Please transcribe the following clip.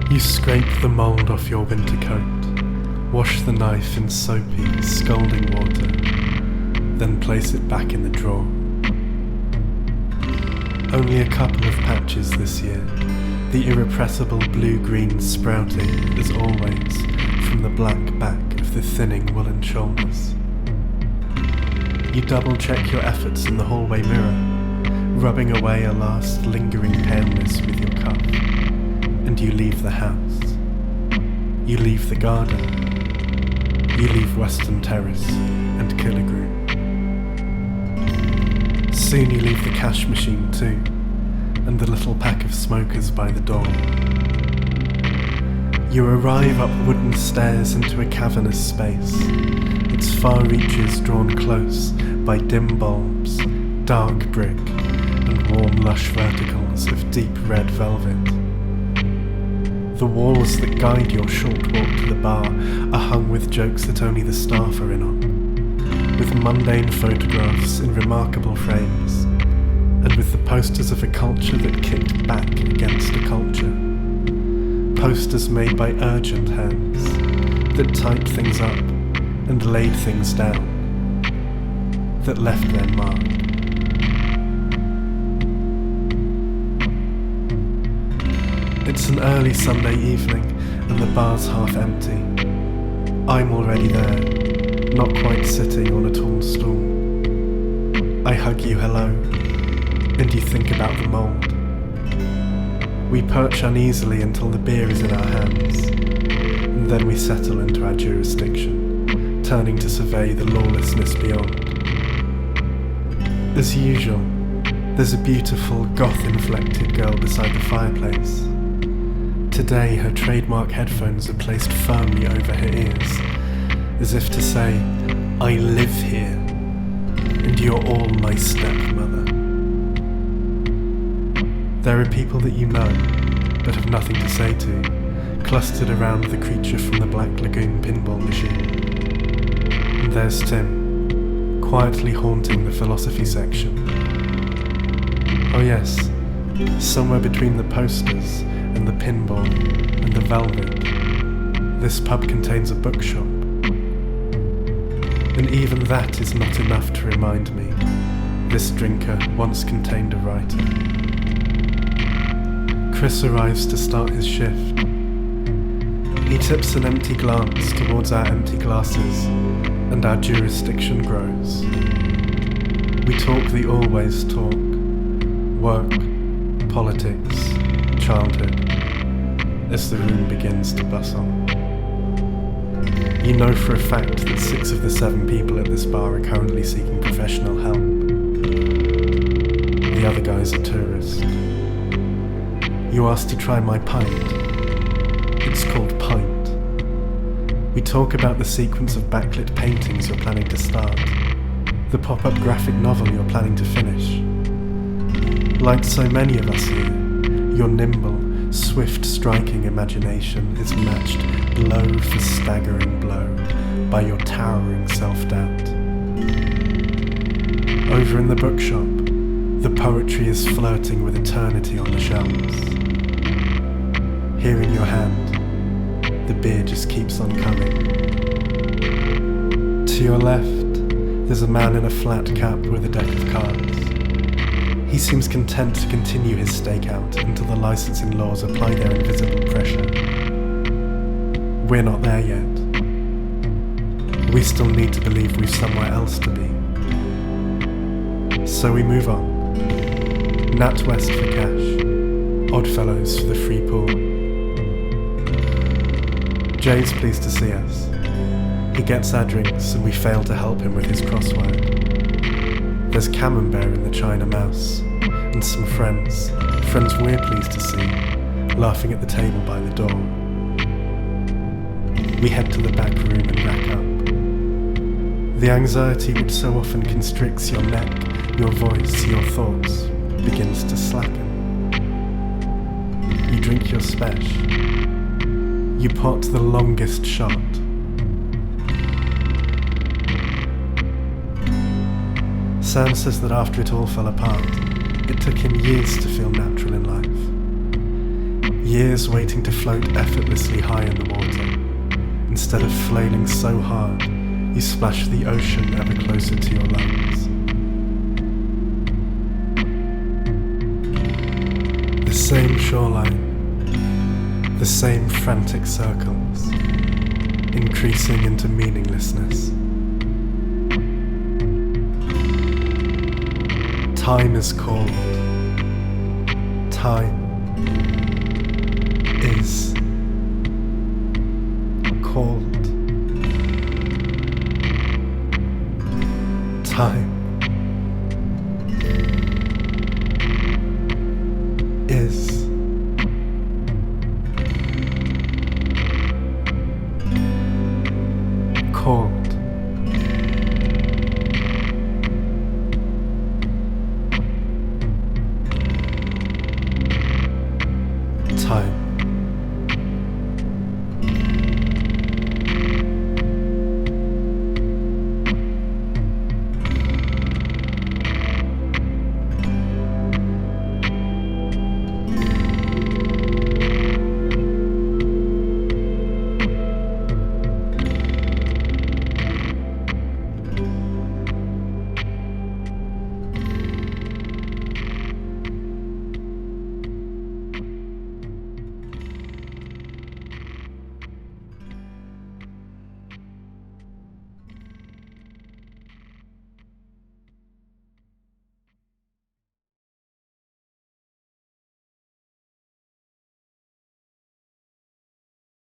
You scrape the mould off your winter coat, wash the knife in soapy, scalding water, then place it back in the drawer. Only a couple of patches this year, the irrepressible blue-green sprouting, as always, from the black back of the thinning woolen shoulders. You double-check your efforts in the hallway mirror, rubbing away a last lingering paleness with your cuff, and you leave the house. You leave the garden. You leave Western Terrace and Killigrew. Soon you leave the cash machine too, and the little pack of smokers by the door. You arrive up wooden stairs into a cavernous space, its far reaches drawn close by dim bulbs, dark brick, and warm lush verticals of deep red velvet. The walls that guide your short walk to the bar are hung with jokes that only the staff are in on, with mundane photographs in remarkable frames, and with the posters of a culture that kicked back against a culture. Posters made by urgent hands that typed things up and laid things down, that left their mark. It's an early Sunday evening and the bar's half empty. I'm already there, not quite sitting on a tall stool. I hug you hello, and you think about the mould. We perch uneasily until the beer is in our hands, and then we settle into our jurisdiction, turning to survey the lawlessness beyond. As usual, there's a beautiful goth-inflected girl beside the fireplace. Today her trademark headphones are placed firmly over her ears, as if to say, I live here, and you're all my stepmother. There are people that you know, but have nothing to say to, clustered around the creature from the Black Lagoon pinball machine. And there's Tim, quietly haunting the philosophy section. Oh yes, somewhere between the posters and the pinball and the velvet, this pub contains a bookshop. And even that is not enough to remind me, this drinker once contained a writer. Chris arrives to start his shift. He tips an empty glance towards our empty glasses, and our jurisdiction grows. We talk the always talk. Work, politics, childhood, as the room begins to bustle. You know for a fact that 6 of the 7 people at this bar are currently seeking professional help. The other guy's a tourist. You ask to try my pint. It's called Pint. We talk about the sequence of backlit paintings you're planning to start, the pop-up graphic novel you're planning to finish. Like so many of us here, your nimble, swift striking imagination is matched blow for staggering blow by your towering self-doubt. Over in the bookshop, the poetry is flirting with eternity on the shelves. Here in your hand, the beer just keeps on coming. To your left, there's a man in a flat cap with a deck of cards. He seems content to continue his stakeout until the licensing laws apply their invisible pressure. We're not there yet. We still need to believe we've somewhere else to be. So we move on. NatWest for cash. Oddfellows for the free pool. Jay's pleased to see us. He gets our drinks and we fail to help him with his crossword. There's Camembert in the China Mouse, and some friends we're pleased to see, laughing at the table by the door. We head to the back room and rack up. The anxiety which so often constricts your neck, your voice, your thoughts, begins to slacken. You drink your spesh. You pot the longest shot. Sam says that after it all fell apart, it took him years to feel natural in life. Years waiting to float effortlessly high in the water. Instead of flailing so hard, you splash the ocean ever closer to your lungs. The same shoreline, the same frantic circles, increasing into meaninglessness. Time is called. Time is called. Time is called. Time.